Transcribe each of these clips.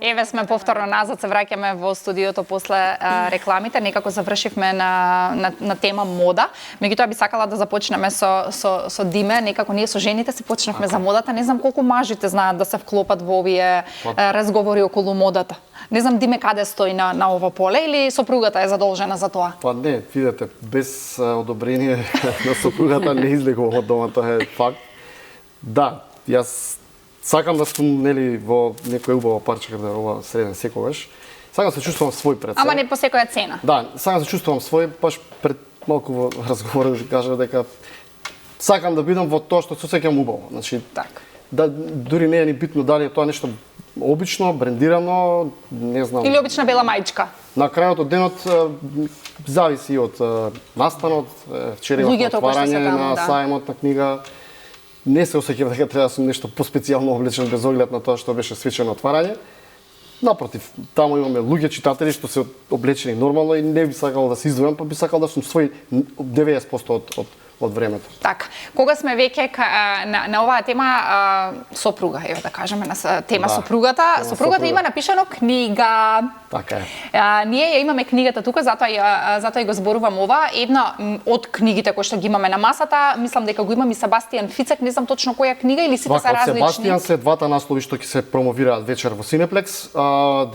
Еве сме повторно назад, се враќаме во студиото после рекламите. Некако завршивме на тема мода. Меѓутоа би сакала да започнеме со Диме. Некако ние со жените се почнавме за модата. Не знам колку мажите знаат да се вклопат во овие разговори околу модата. Не знам Диме каде стои на ова поле или сопругата е задолжена за тоа? Па не, видете, без одобрение на сопругата не излегувам од дома, тоа е факт. Да, јас сакам да сум нели во некој убаво парче каде ова среден секогаш. Сакам да се чувствувам свој пред се. Ама не по секоја цена. Да, сакам да се чувствувам свој, баш пред малку во разговор да кажа дека сакам да бидам во тоа што се осеќам убаво. Значи, така. Да дури не е ни битно дали е тоа нешто обично, брендирано, не знам. Или обична бела мајчка. На крајот од денот зависи од настанот, вчерашното отварање на сајмот на книга. Не се осеќав дека треба да сум нешто поспецијално облечен без оглед на тоа што беше свечено отварање. Напротив, таму имаме луѓе читатели што се облечени нормално и не би сакал да се издвојам, па би сакал да сум свој 90% од времето. Така, кога сме веќе на оваа тема сопруга, еве да кажеме на тема сопругата, сопругата има напишано книга. Така е. Ние ја имаме книгата тука, затоа и го зборувам ова. Една од книгите кои што ги имаме на масата, мислам дека го имам и Себастијан Фицек, не знам точно која книга или сите се различни. Себастијан се двата наслови што ќе се промовираат вечер во Синеплекс,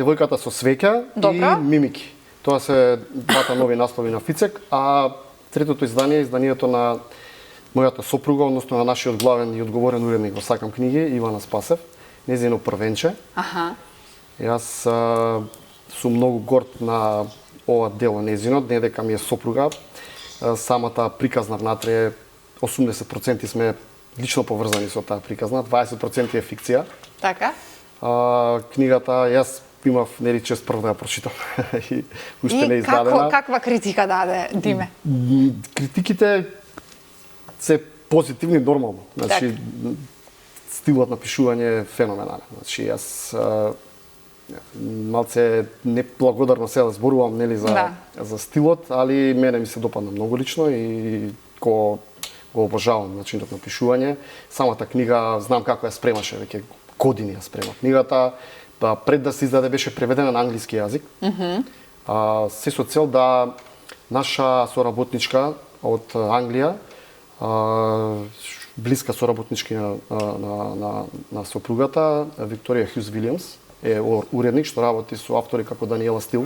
Девојката со свеќа и Мимики. Тоа се двата нови наслови на Фицек, а третото издание е изданието на мојата сопруга, односно на нашиот главен и одговорен уредник во Сакам книги, Ивана Спасев, нејзино првенче. Јас сум многу горд на ова дело нејзино, не дека ми е сопруга. Самата приказна внатре 80% сме лично поврзани со таа приказна, 20% е фикција. Така. Книгата јас имав нели чест прв да ја прочитам и уште не издадена. И каква критика даде Диме? Критиките се позитивни нормално. Значи стилот на пишување е феноменален. Значи јас малце неблагодарно се зборувам нели за стилот, али мене ми се допадна многу лично и го обожавам начинот на пишување. Самата книга знам како ја спремаше, веќе години ја спрема книгата. Пред да се издаде беше преведена на англиски јазик. Се со цел да наша соработничка од Англија, блиска соработничка на сопругата, Викторија Хјус Вилијамс, е уредник што работи со автори како Даниела Стил,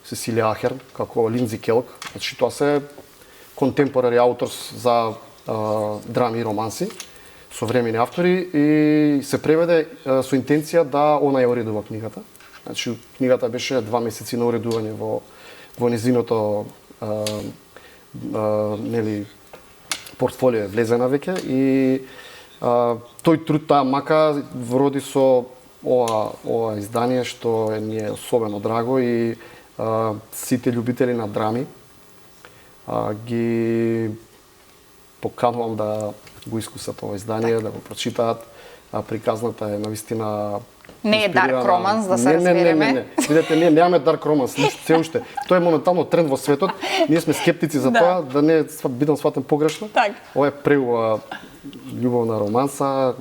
Сесилија Ахерн, како Линдзи Келк. Значи тоа се контемпорари authors за драми и романси, современи автори, и се преведе со интенција да она ја уредува книгата. Значи книгата беше 2 месеци на уредување во незиното нели портфолио влезена веќе и тој труд, таа мака вроди со ова издание што ни е особено драго и сите љубители на драми ги поканувам да го искусат ова издание, да го прочитаат. Приказната е навистина не е дарк романс, да се разбереме. Не. Видете, ние немаме дарк романс, се уште. Тоа е моментално тренд во светот. Ние сме скептици за тоа, да не бидам сватен погрешно. Ова е преубава љубовна романса,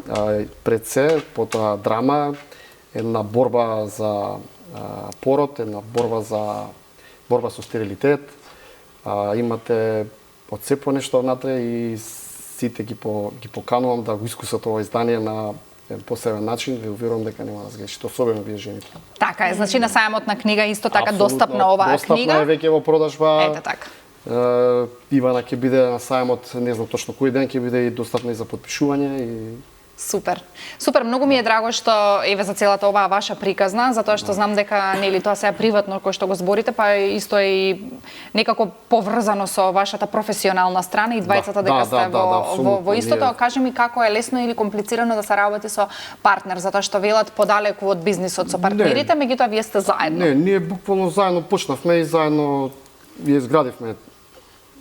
пред се, потоа драма, една борба за пород, една борба со стерилитет. Имате од се по нешто внатре и сите ги поканувам да го искусат ова издание на посебен начин. Ви уверувам дека нема да сгрешите, особено вие жените. Така е, значи на сајмот на книга исто така достапна оваа книга. Достапна е веќе во продажба. Ете така. Ивана ќе биде на сајмот, не знам точно кој ден, ќе биде и достапна и за подпишување и Супер. Супер, многу ми е драго што еве за целата оваа ваша приказна, затоа што знам дека нели тоа се е приватно кој што го зборите, па исто е и некако поврзано со вашата професионална страна и двајцата дека сте во истото. Кажи ми како е лесно или комплицирано да се работи со партнер, затоа што велат подалеку од бизнисот со партнерите, меѓутоа вие сте заедно. Не, ние буквално заедно почнавме и заедно ја изградивме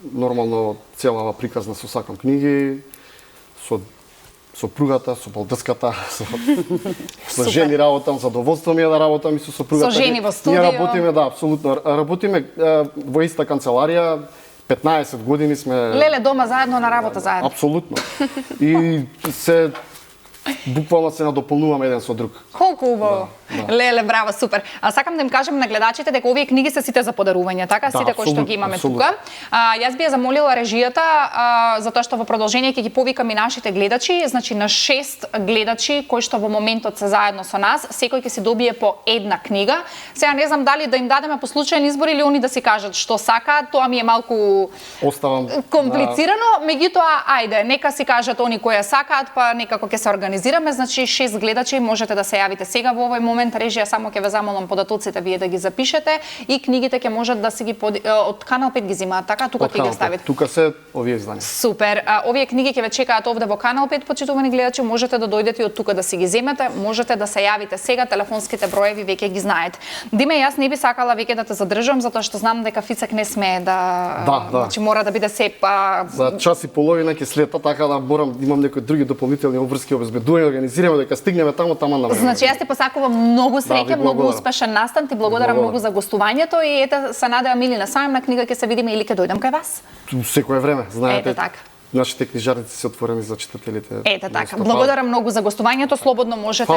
нормално целава приказна со Сакам книги, со сопругата, со балдската, со жени работам, задоволство ми е да работам и со сопругата. Со жени во студио. Ние работиме, да, апсолутно. Работиме во иста канцеларија, 15 години сме... Леле, дома заедно, на работа заедно. Апсолутно. И се буквално се надополнуваме еден со друг. Колку убаво. Леле, браво, супер. Сакам да им кажам на гледачите дека овие книги се сите за подарување, така? Сите кои што ги имаме тука. Јас би ја замолила режијата, затоа што во продолжение ќе ги повикам и нашите гледачи, значи на 6 гледачи кои што во моментот се заедно со нас, секој ќе си добие по една книга. Сега не знам дали да им дадеме по случаен избор или они да си кажат што сакаат, тоа ми е малку комплицирано, меѓутоа ајде, нека си кажат они кои ја сакаат, па некако ќе се организираме, значи 6 гледачи можете да се јавите сега во овој момент. Режија, само ќе ве замолам податоците вие да ги запишете и книгите ќе можат да се ги од Канал 5 ги земаат, така? Тука ќе ги ставите. Тука се овие издања. Супер. Овие книги ќе ве чекаат овде во Канал 5, почитувани гледачи, можете да дојдете и од тука да си ги земете, можете да се јавите сега, телефонските броеви веќе ги знаете. Диме, јас не би сакала веќе да те задржам затоа што знам дека Фицек не смее да, значи мора да биде се за час и половина ќе слета, така да морам да имам некои други дополнителни обврски обезбедувања, организираме дека стигнеме таму на време. Значи јас ти посакувам многу среќа, многу успешен настан, ти благодарам многу за гостувањето и ете се надевам или на самна книга ќе се видиме или ќе дојдам кај вас. Секое време, знаете. Ете така. Нашите книжарници се отворени за читателите. Ете така. Благодарам многу за гостувањето. Слободно можете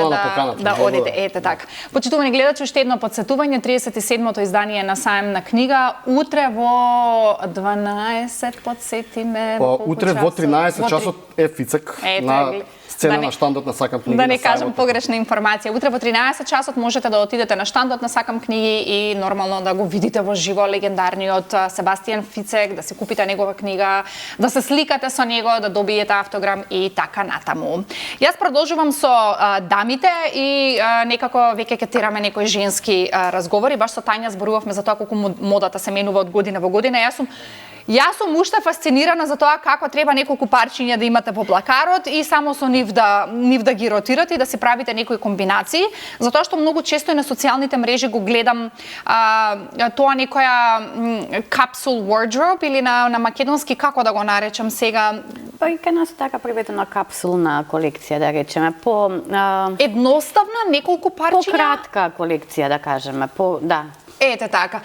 да одите. Ете така. Почитувани гледачи, уште едно подсетување, 37-то издание на Саемна книга. Утре во 12 подсетиме. Утре во 13 часот е Фицек на сцена на штандот на Сакам книги. Да не кажам погрешна информација. Утре во 13 часот можете да отидете на штандот на Сакам книги и нормално да го видите во живо легендарниот Себастијан Фицек, да се купите негова книга, да се сликате со него, да добиете автограм и така натаму. Јас продолжувам со дамите и некако веќе ќе тераме некои женски разговори. Баш со Тања зборувавме за тоа колку модата се менува од година во година. Јас сум уште фасцинирана за тоа како треба неколку парчиња да имате во плакарот и само со нив да ги ротирате и да си правите некои комбинации, затоа што многу често и на социјалните мрежи го гледам тоа некоја capsule wardrobe или на македонски како да го наречам сега. Па и кај нас така преведена капсулна колекција да речеме, по едноставна неколку парчиња, кратка колекција да кажеме, да. Ете така.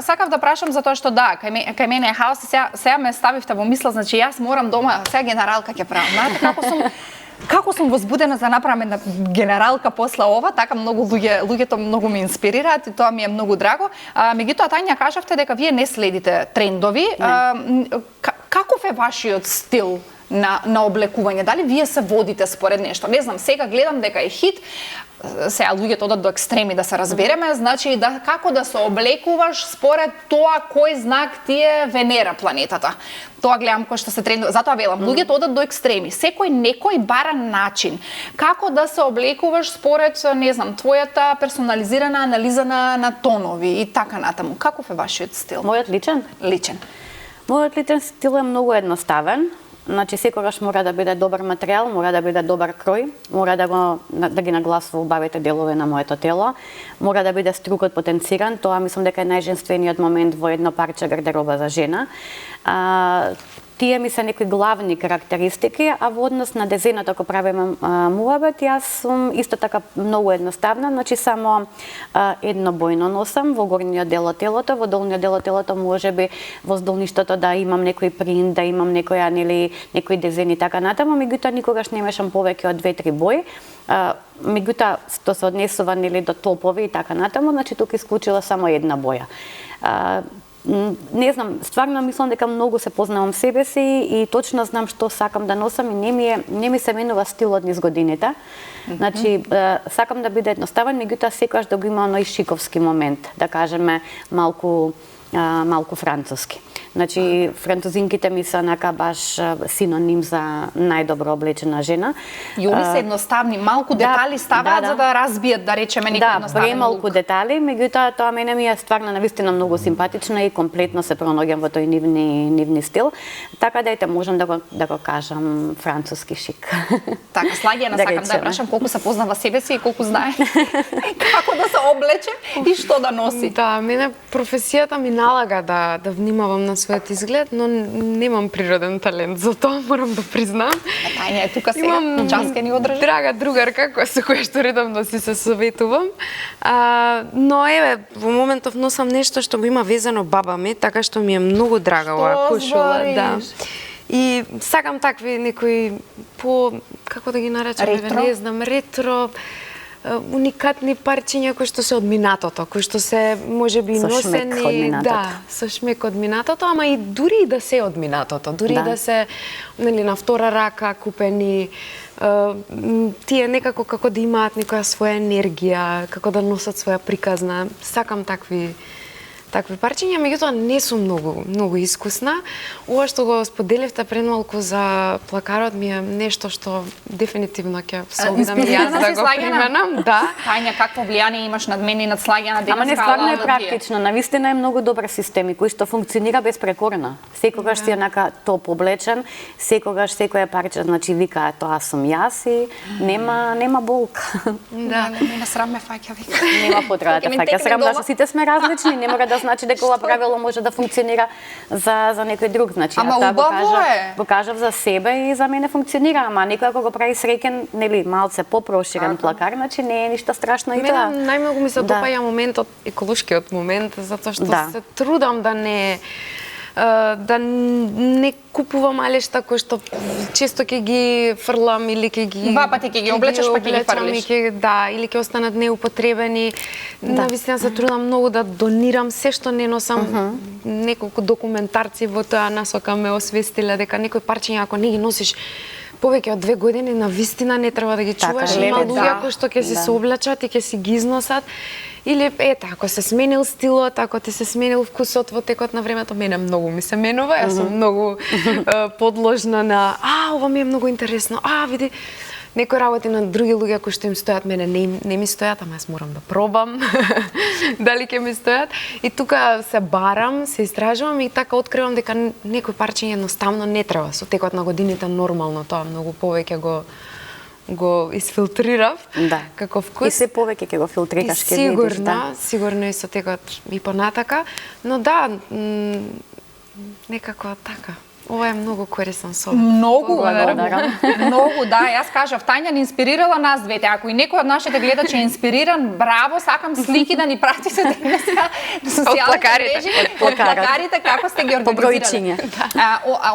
Сакав да прашам за тоа што да, кај мене е хаос и сега ме ставивте во мисла, значи јас морам дома, сега генералка ќе правам. Знаете како сум возбудена за направам една генералка после ова, така многу луѓето многу ме инспирираат и тоа ми е многу драго. Меѓутоа Тања кажавте дека вие не следите трендови. Каков е вашиот стил на облекување? Дали вие се водите според нешто? Не знам, сега гледам дека е хит. Сега луѓето одат до екстреми да се разбереме, значи како да се облекуваш според тоа кој знак ти е Венера планетата. Тоа гледам кој што се трендува. Затоа велам, луѓето одат до екстреми. Секој некој бара начин како да се облекуваш според, не знам, твојата персонализирана анализа на тонови и така натаму. Каков е вашиот стил? Мојот личен? Личен. Мојот личен стил е многу едноставен. Значи секогаш мора да биде добар материјал, мора да биде добар крој, мора да ги нагласува убавите делови на моето тело, мора да биде струкот потенциран, тоа мислам дека е најженствениот момент во едно парче гардероба за жена. Тие ми се некои главни карактеристики, а во однос на дизајнот ако правиме муабет, јас сум исто така многу едноставна, значи само едно бојно носам во горниот дел од телото, во долниот дел од телото можеби во здолништото да имам некој принт, да имам некој дизајн и така натаму, меѓутоа никогаш не мешам повеќе од 2-3 бои. Меѓутоа што се однесува до топови и така натаму, значи тука исклучила само една боја. Не знам, стварно мислам дека многу се познавам себе си и точно знам што сакам да носам и не ми се менува стилот низ годините. Значи, сакам да биде едноставен, меѓутоа секогаш да го има оној шиковски момент, да кажеме малку француски. Значи, французинките ми се онака баш синоним за најдобро облечена жена. И они се едноставни, малку детали ставаат за да разбијат, да речеме, некој едноставен лук. Премалку детали, меѓутоа тоа мене ми е стварно навистина многу симпатична и комплетно се пронаоѓам во тој нивни стил. Така да ете можам да го кажам француски шик. Така, Слагијана, сакам да прашам колку се познава себе си и колку знае како да се облече и што да носи. Да, мене професијата ми налага да внимавам на својот изглед, но немам природен талент за тоа, морам да признам. Тања е тука сега, чанска ни одржа. Драга другарка со која што редовно си се советувам. Но еве, во моментов носам нешто што го има везано баба ми, така што ми е многу драга оваа кошула, да. И сакам такви некои како да ги наречам, не знам, ретро. уникатни парчиња кои што се од минатото, кои што се можеби Со шмек од носени, минатото. со шмек од минатото, ама и дури да се од минатото, дури да се на втора рака купени, тие некако како да имаат некоја своја енергија, како да носат своја приказна. Сакам такви парчиња, меѓутоа не сум многу искусна. Ова што го споделивте пред малку за плакарот ми е нешто што дефинитивно ќе се обидам и јас да го применам. Да. Тања, какво влијание имаш над мене и над Слагјана? Ама не, стварно е практично. Навистина е многу добар системи кој што функционира безпрекорно. Секогаш си онака топ облечен, секогаш секоја парче значи вика тоа сум јас и нема болка. Да, нема срам ме фаќа вика. Нема потреба да фаќа срам, зашто сите сме различни, не мора да значи дека ова правило може да функционира за некој друг, значи ама убаво е. Го кажав за себе и за мене функционира, ама некој ако го прави среќен, нели, малце попроширен плакар, значи не е ништо страшно и тоа. Мене најмногу ми се допаѓа моментот, еколошкиот момент, затоа што се трудам да не купувам алешта кои што често ќе ги фрлам или ќе ги два пати ќе ги облечеш па ќе ги фрлиш. Да, или ќе останат неупотребени. Навистина се трудам многу да донирам се што не носам. Неколку документарци во тоа насока ме освестиле дека некои парчиња ако не ги носиш повеќе од 2 години, навистина не треба да ги чуваш. Има луѓе кои што ќе си се облечат и ќе си ги износат. Или ако се сменил стилот, ако ти се сменил вкусот во текот на времето, мене многу ми се менува, јас сум многу подложна на ова ми е многу интересно, види, некои работи на други луѓе кои што им стојат, мене не ми стојат, ама јас морам да пробам дали ќе ми стојат. И тука се барам, се истражувам и така откривам дека некои парчиња едноставно не треба. Со текот на годините нормално тоа многу повеќе го изфилтрирав како вкус. И се повеќе ќе го филтрираш, ќе видиш, Сигурно и со текот и понатака, но да, некако така. Ова е многу корисен совет. Многу, да. Јас кажав, Тања ни инспирирала нас двете. Ако и некој од нашите гледачи е инспириран, браво, сакам слики да ни пратите на социјалните мрежи, од плакарите, како сте ги организирали.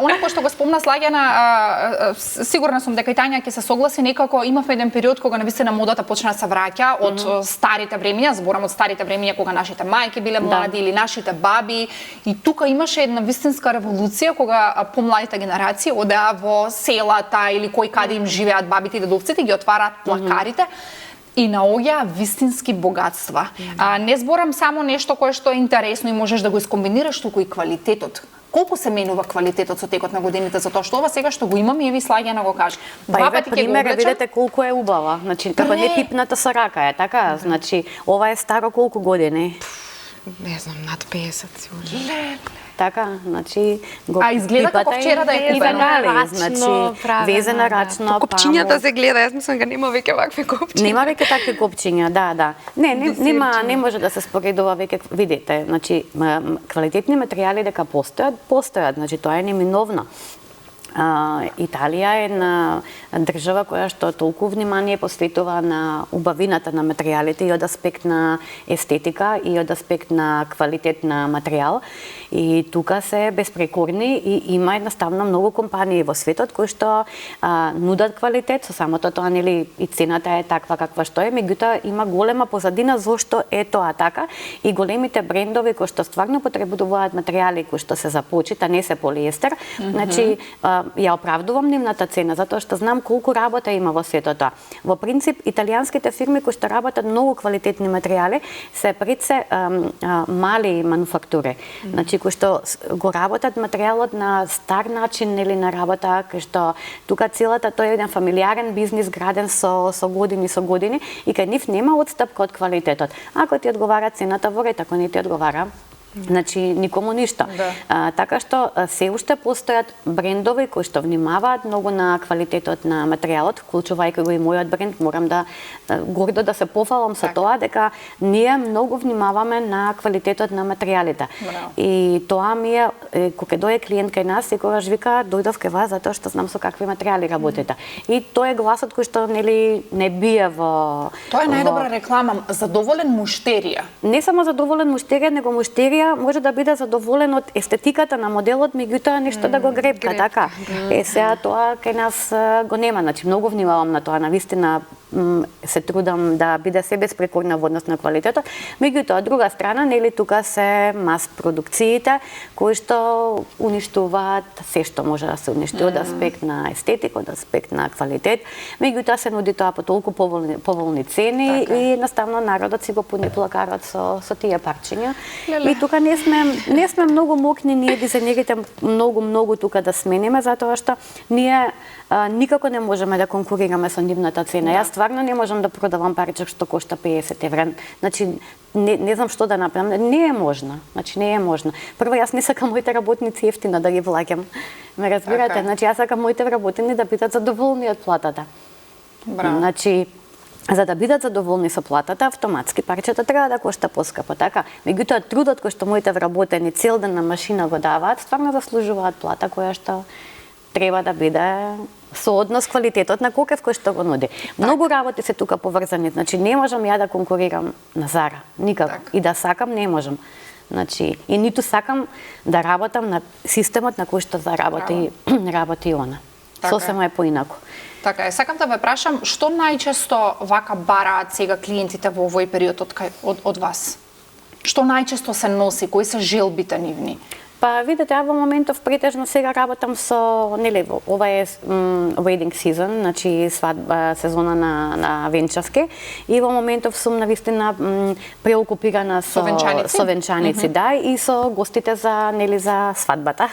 Онако што го спомна Слагјана, сигурна сум дека и Тања ќе се согласи, некако имав еден период кога навистина модата почна да се враќа од старите времиња, зборам од старите времиња кога нашите мајки биле млади или нашите баби, и тука имаше една вистинска револуција кога помладите генерации одеа во селата или кој каде им живеат бабите и дедовците, ги отвараат плакарите и наоѓа вистински богатства. Не зборам само нешто кое што е интересно и можеш да го искомбинираш, туку и квалитетот. Колку се менува квалитетот со текот на годините, затоа што ова сега што го имаме и ви Слагјана го каже. Два пати ќе го облечам. Видете колку е убава. Значи како не пипната со рака е, така? Значи ова е старо колку години? Не знам, над 50 сигурно. Така, значи го изгледа како вчера да е купено. Значи везена рачно, копчињата се гледа, јас мислам дека нема веќе вакви копчиња. Нема веќе такви копчиња, да. Не може да се споредува веќе, видите, значи квалитетни материјали дека постојат, значи тоа е неминовно. Италија е една држава која што толку внимание посветува на убавината на материјалите и од аспект на естетика и од аспект на квалитет на материјал. И тука се безпрекорни и има едноставно многу компании во светот кои што нудат квалитет, со самото тоа нели и цената е таква каква што е, меѓутоа има голема позадина зошто е тоа така и големите брендови кои што стварно потребуваат материјали кои што се за почит, а не се полиестер, значи ја оправдувам нивната цена затоа што знам колку работа има во светот тоа. Во принцип италијанските фирми кои што работат многу квалитетни материјали се пред се мали мануфактури. Значи кои што го работат материјалот на стар начин или на работа, кај што тука целата тој е еден фамилиарен бизнис граден со години и кај нив нема отстапка од квалитетот. Ако ти одговара цената во ред, ако не ти одговара, значи никому ништо. Така што се уште постојат брендови кои што внимаваат многу на квалитетот на материјалот, вклучувајќи го и мојот бренд, морам да гордо да се пофалам со тоа дека ние многу внимаваме на квалитетот на материјалите. И тоа ми е кога дојде клиент кај нас, секогаш вика дојдов кај вас затоа што знам со какви материјали работите. И тоа е гласот кој што нели не бие во. Тоа е најдобра реклама, задоволен муштерија. Не само задоволен муштерија, него муштерија може да биде задоволен од естетиката на моделот, меѓутоа нешто да го гребка, така. Сега тоа кај нас го нема, значи многу внимавам на тоа, навистина се трудам да биде се безпрекорна во однос на квалитетот. Меѓутоа, од друга страна, нели тука се мас продукциите кои што уништуваат се што може да се уништи од аспект на естетика, од аспект на квалитет. Меѓутоа се нуди тоа по толку поволни цени и наставно народот си го пуни плакарот со тие парчиња. И тука не сме многу мокни ние дизајнерите многу тука да смениме, затоа што ние никако не можеме да конкурираме со нивната цена. Јас стварно не можам да продавам парче што кошта 50 евра. Значи не знам што да направам. Не е можно. Значи не е можно. Прво јас не сакам моите работници ефтино да ги плаќам. Ме разбирате? Значи јас сакам моите работени да бидат задоволни од платата. Значи за да бидат задоволни со платата, автоматски парчето треба да кошта поскапо, така? Меѓутоа трудот кој што моите вработени цел ден на машина го даваат, стварно заслужуваат плата која што треба да биде соодно с квалитетот на кокев кој што го нуди. Многу работи се тука поврзани, значи не можам ја да конкурирам на Зара, никако. И да сакам не можам. Значи, и ниту сакам да работам на системот на кој што работи она. Сосема е поинаку. Така е, сакам да ве прашам, што најчесто вака бараат сега клиентите во овој период од вас? Што најчесто се носи, кои се желбите нивни? Па видете, ја во моментов претежно сега работам со, нели, ова е wedding season, значи свадба, сезона на венчавки, и во моментов сум навистина преокупирана со венчаници, да, и со гостите за, нели, за свадбата.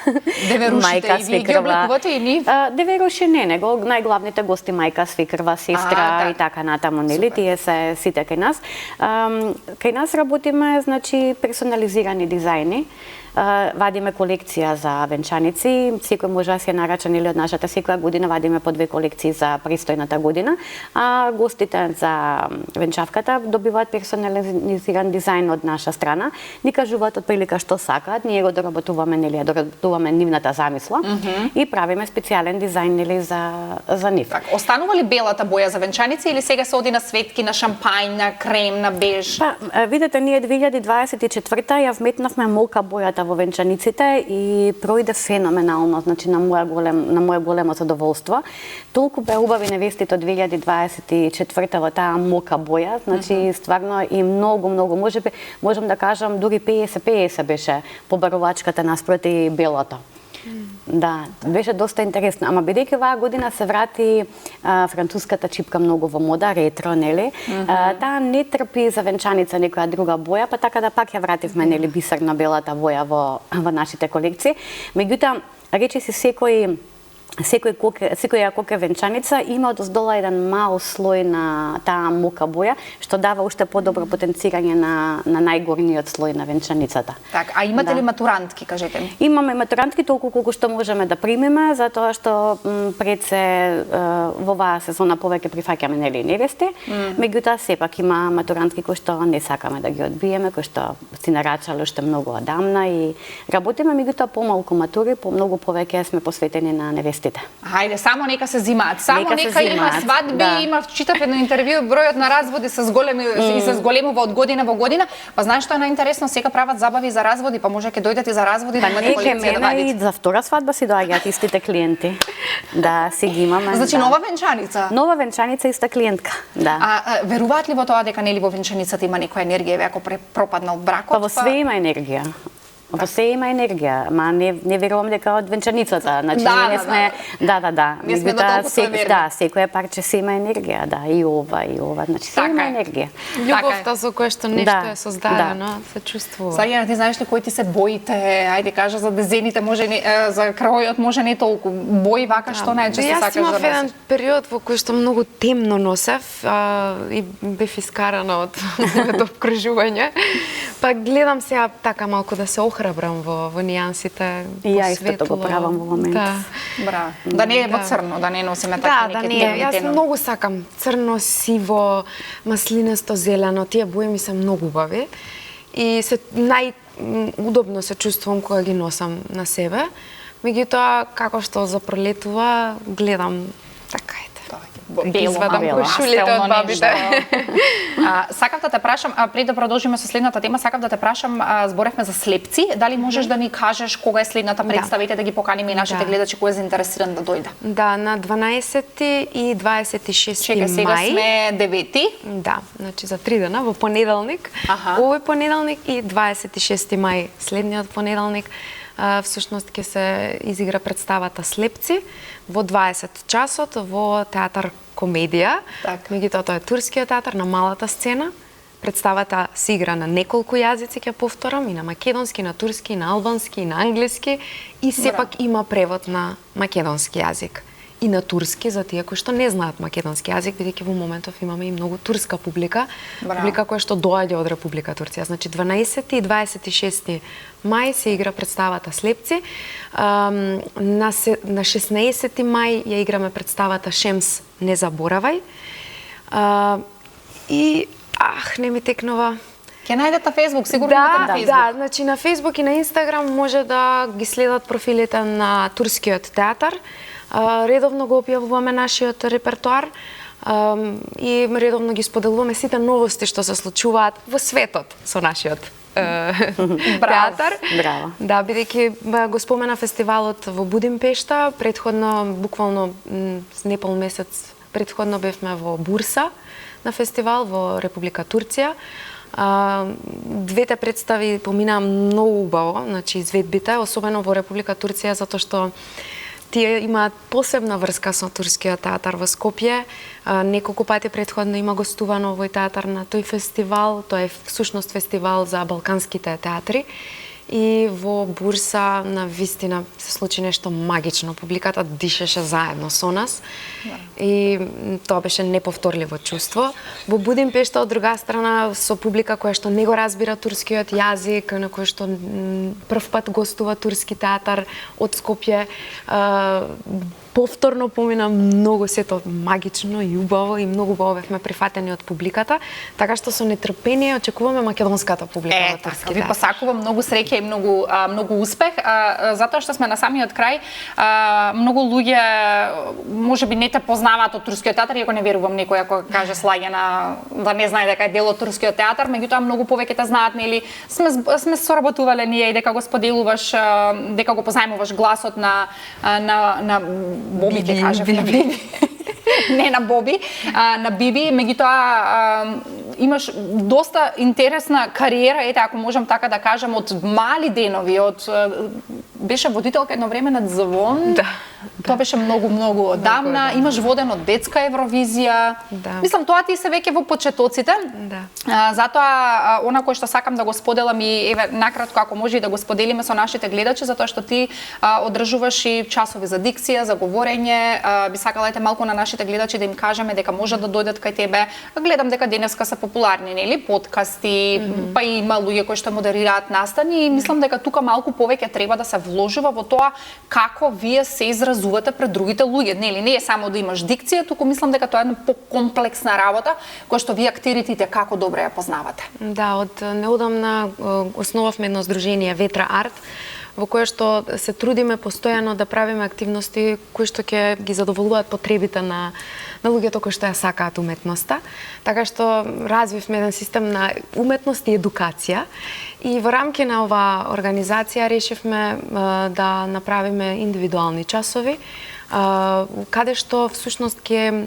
Деверушите, и ви ги обликувате и нив? Деверуши не, него најглавните гости, мајка, свикрва, сестра и така натаму, нели, тие се сите кај нас. Кај нас работиме, значи, персонализирани дизајни. Вадиме колекција за венчаници, секој може да се нарача, нели, од нашата секоја година вадиме по 2 колекции за престојната година, а гостите за венчавката добиваат персонализиран дизајн од наша страна, ни кажуваат отприлика што сакаат, ние го доработуваме, нели, доработуваме нивната замисла и правиме специјален дизајн, нели, за нив. Так, останува ли белата боја за венчаници или сега се оди на светки, на шампањ, на крем, на беж? Па, видете, ние 2024 ја вметнавме мока бојата во венчаниците и пројде феноменално, значи на моје големо задоволство. Толку бе убави невестите од 2024 во таа мока боја, значи стварно и многу, можам да кажам дури 50-50 беше побарувачката наспроти белото. Да, беше доста интересно, ама бидејќи оваа година се врати француската чипка многу во мода, ретро, нели? Таа не трпи за венчаница некоја друга боја, па така да пак ја вративме, нели, бисерна белата боја во нашите колекции. Меѓутоа, речиси секоја коке венчаница има одоздола еден мал слој на таа мока боја, што дава уште подобро потенцирање на најгорниот слој на венчаницата. Так, а имате ли матурантки, кажете ми? Имаме матурантки толку колку што можеме да примиме, затоа што пред се во оваа сезона повеќе прифаќаме, нели, невести, меѓутоа сепак има матурантки кои што не сакаме да ги одбиеме, кои што си нарачале уште многу одамна и работиме, меѓутоа помалку матури, многу повеќе сме посветени на невести. Хајде, само нека се зимаат. Само нека има свадби, има, читав едно интервју, бројот на разводи се зголемува од година во година. Па знаеш што е најинтересно, сега прават забави за разводи, па може ќе дојдете за разводи да имате колекција да вадите. И за втора свадба си доаѓаат истите клиенти. Да, си ги имаме. Значи нова венчаница. Нова венчаница, иста клиентка, да. А веруваат ли во тоа дека нели во венчаницата има некоја енергија ако пропаднал бракот? Па во све има енергија. Во се има енергија, ма не верувам дека од венчаницата, значи не сме, да. Не сме на толку суеверни. Да, секоја парче се има енергија, да, и ова, значи се има енергија. Љубовта со која што нешто е создадено, се чувствува. Саѓа, ти знаеш ли кои ти се боите? Ајде кажа за дизајните, може не, за крајот може не толку. Бои вака што најчесто сакаш да носиш? Јас имав еден период во кој што многу темно носев и бев искарана од моето обкружување. Па гледам сега така малку да се охрабрам во нијансите. И ја истото го правам во момент. Да. Да не е во црно, да не носиме така неки темни јас многу сакам црно, сиво, маслинесто, зелено, тие бои ми се многу убави. И се најудобно се чувствувам кога ги носам на себе. Меѓутоа, како што запролетува, гледам така ете. бело, извадам бело, кошулите од пастелно бабите. нешто. Сакав да те прашам, пред да продолжиме со следната тема, сакав да те прашам, зборевме за слепци, дали можеш да ни кажеш кога е следната представа и да ги поканиме и нашите гледачи кој е заинтересиран да дојде? Да, на 12 и 26 Чека, сега мај. сме 9. Да, значи за 3 дена, во понеделник, овој понеделник и 26 мај, следниот понеделник, всушност ќе се изигра представата Слепци во 20 часот во театар Комедија. Меѓутоа тоа е турскиот театар на малата сцена. Представата се игра на неколку јазици, ќе повторам, и на македонски, на турски, на албански, и на англиски, и сепак има превод на македонски јазик. И на турски за тие кои што не знаат македонски јазик, бидејќи во моментов имаме и многу турска публика, публика која што доаѓа од Република Турција. Значи 12 и 26 мај се игра представата Слепци. На 16 мај ја играме представата Шемс, не заборавај. И не ми текнува. Ќе најдете на Facebook, сигурно на Facebook. Да, значи на Facebook и на Instagram може да ги следат профилите на турскиот театар. Редовно го објавуваме нашиот репертоар и редовно ги споделуваме сите новости што се случуваат во светот со нашиот театар. Браво. Да, бидејќи го спомена фестивалот во Будимпешта, претходно, буквално непол месец претходно бевме во Бурса на фестивал во Република Турција. Двете представи поминаа многу убаво, значи изведбите, особено во Република Турција, затоа што тие имаат посебна врска со турскиот театар во Скопје. Неколку пати претходно има гостувано овој театар на тој фестивал. Тоа е всушност фестивал за балканските театри. И во Бурса на вистина се случи нешто магично. Публиката дишеше заедно со нас. И тоа беше неповторливо чувство. Во Будимпешта од друга страна со публика која што не го разбира турскиот јазик, на кој што прв пат гостува турски театар од Скопје, повторно помина многу сето магично и убаво и многу убаво бевме прифатени од публиката, така што со нетрпение очекуваме македонската публика во турски театар. Ви посакувам многу среќа и многу успех, затоа што сме на самиот крај. Многу луѓе можеби не те познаваат од турскиот театар, иако не верувам некој ако каже слаге на да не знае дека е дел од турскиот театар, меѓутоа многу повеќе те знаат, нели? Сме соработувале ние и дека го споделуваш, дека го позајмуваш гласот на Боби, ќе кажев, на Биби. Не на Боби, на Биби, меѓутоа имаш доста интересна кариера, ете, ако можам така да кажам, од мали денови, беше водителка едно време на Звон. Да. Тоа беше многу одамна. Имаш водено детска Евровизија. Да. Мислам, тоа ти се веќе во почетоците. Да. Затоа, она кој што сакам да го споделам и еве накратко ако може и да го споделиме со нашите гледачи, затоа што ти одржуваш и часови за дикција, за говорење. Би сакала малку на нашите гледачи да им кажеме дека можат да дојдат кај тебе. Гледам дека денеска се популарни, нели, подкасти, па и има луѓе кои што модерираат настани и мислам дека тука малку повеќе треба да се вложува во тоа како вие се изразувате пред другите луѓе, нели? Не е само да имаш дикција, туку мислам дека тоа е една покомплексна работа која што вие актерите како добро ја познавате. Да, од неодамна основавме едно здружение Ветра Арт, во кое што се трудиме постојано да правиме активности кои што ќе ги задоволуваат потребите на луѓето кои што ја сакаат уметноста. Така што развивме еден систем на уметност и едукација и во рамки на оваа организација решивме да направиме индивидуални часови, каде што всушност ќе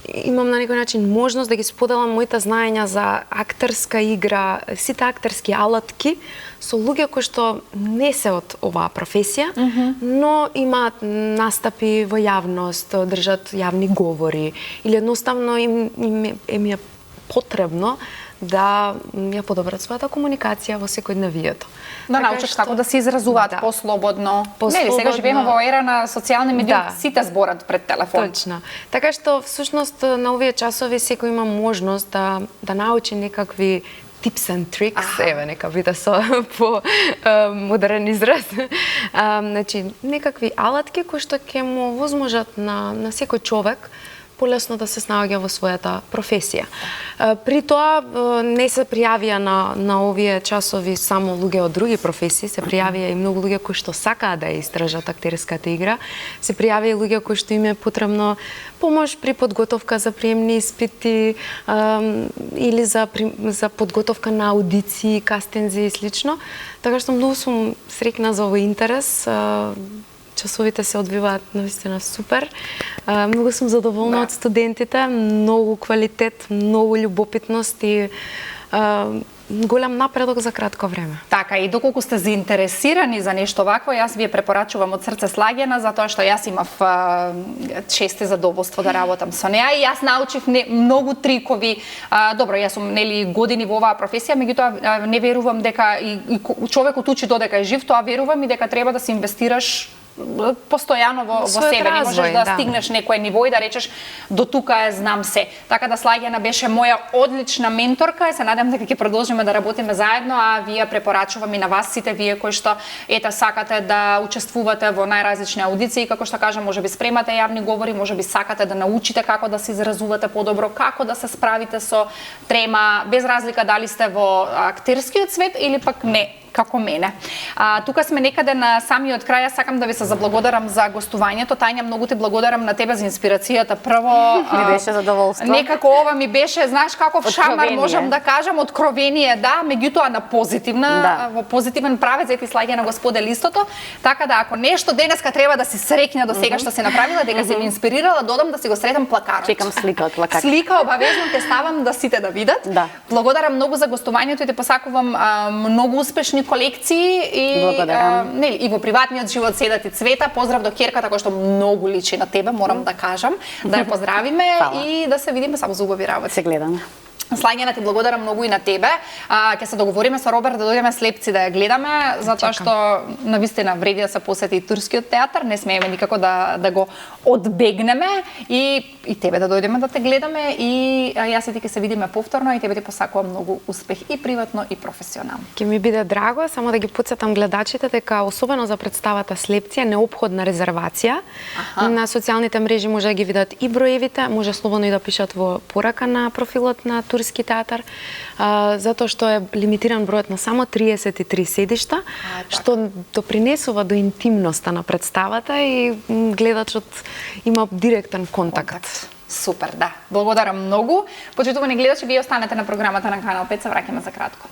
имам на некој начин можност да ги споделам моите знаења за актерска игра, сите актерски алатки со луѓе кои што не се од оваа професија, но имаат настапи во јавност, држат јавни говори или едноставно им е потребно да ја подобрат својата комуникација во секојдневието. Да научат како да се изразуваат послободно. Нели, сега живееме во ера на социјални медии, сите зборат пред телефон. Точно. Така што всушност на овие часови секој има можност да научи некакви tips and tricks, еве нека биде со по модерен израз. Значи некакви алатки кои што ќе му возможат на секој човек полесно да се снаоѓа во својата професија. При тоа не се пријавија на овие часови само луѓе од други професии, се пријавија и многу луѓе кои што сакаат да ја истражат актерската игра, се пријавија и луѓе кои што им е потребно помош при подготовка за приемни испити или за подготовка на аудиции, кастинзи и слично. Така што многу сум среќна за овој интерес. Часовите се одвиваат навистина супер. Многу сум задоволна од студентите, многу квалитет, многу љубопитност и голем напредок за кратко време. Така, и доколку сте заинтересирани за нешто вакво, јас ви ја препорачувам од срце Слагена, затоа што јас имав чести задоволство да работам со неа и јас научив многу трикови. Добро, јас сум години во оваа професија, меѓутоа не верувам дека и човекот учи додека е жив, тоа верувам и дека треба да се инвестираш постојано во себе, не можеш да стигнеш некој ниво и да речеш до тука знам се. Така да Слагена беше моја одлична менторка и се надам дека ќе продолжиме да работиме заедно, а вие препорачувам и на вас сите вие кои што сакате да учествувате во најразлични аудиции, како што кажам, можеби спремате јавни говори, можеби сакате да научите како да се изразувате подобро, како да се справите со трема, без разлика дали сте во актерскиот свет или пак не како мене. Тука сме некаде на самиот крај, сакам да ви се заблагодарам за гостувањето. Тања, многу ти благодарам на тебе за инспирацијата. Прво, ми беше задоволство. Некако ова ми беше, знаеш каков шамар, можам да кажам, откровение, да, меѓутоа на позитивна, во позитивен правец, ети Слагена го сподели истото. Така да ако нешто денеска треба да си среќна до сега што се направила, дека се ми инспирирала, додам да си го сретам плакарот. Чекам слика од плакарот. Слика обавезно ќе ставам да сите да видат. Да. Благодарам многу за гостувањето и те посакувам многу успешни колекции и во приватниот живот седат и цвета. Поздрав до ќерката која што многу личи на тебе, морам да кажам, да ја поздравиме и да се видиме само за убави работи. Се гледаме. Слагена, ти благодарам многу и на тебе. Ќе се договориме со Роберт да дојдеме Слепци да ја гледаме, затоа што навистина вреди да се посети и турскиот театар, не смееме никако да го одбегнеме и тебе да дојдеме да те гледаме и јас и ти ќе се видиме повторно и тебе ти посакувам многу успех и приватно и професионално. Ќе ми биде драго, само да ги потсетам гледачите дека особено за представата Слепци е неопходна резервација. На социјалните мрежи може да ги видат и броевите, може слободно и да пишат во порака на профилот на Турски театар, затоа што е лимитиран бројот на само 33 седишта, што допринесува до интимноста на представата и гледачот има директен контакт. Супер, да. Благодарам многу. Почитувани гледачи, вие останете на програмата на Канал 5, се враќаме за кратко.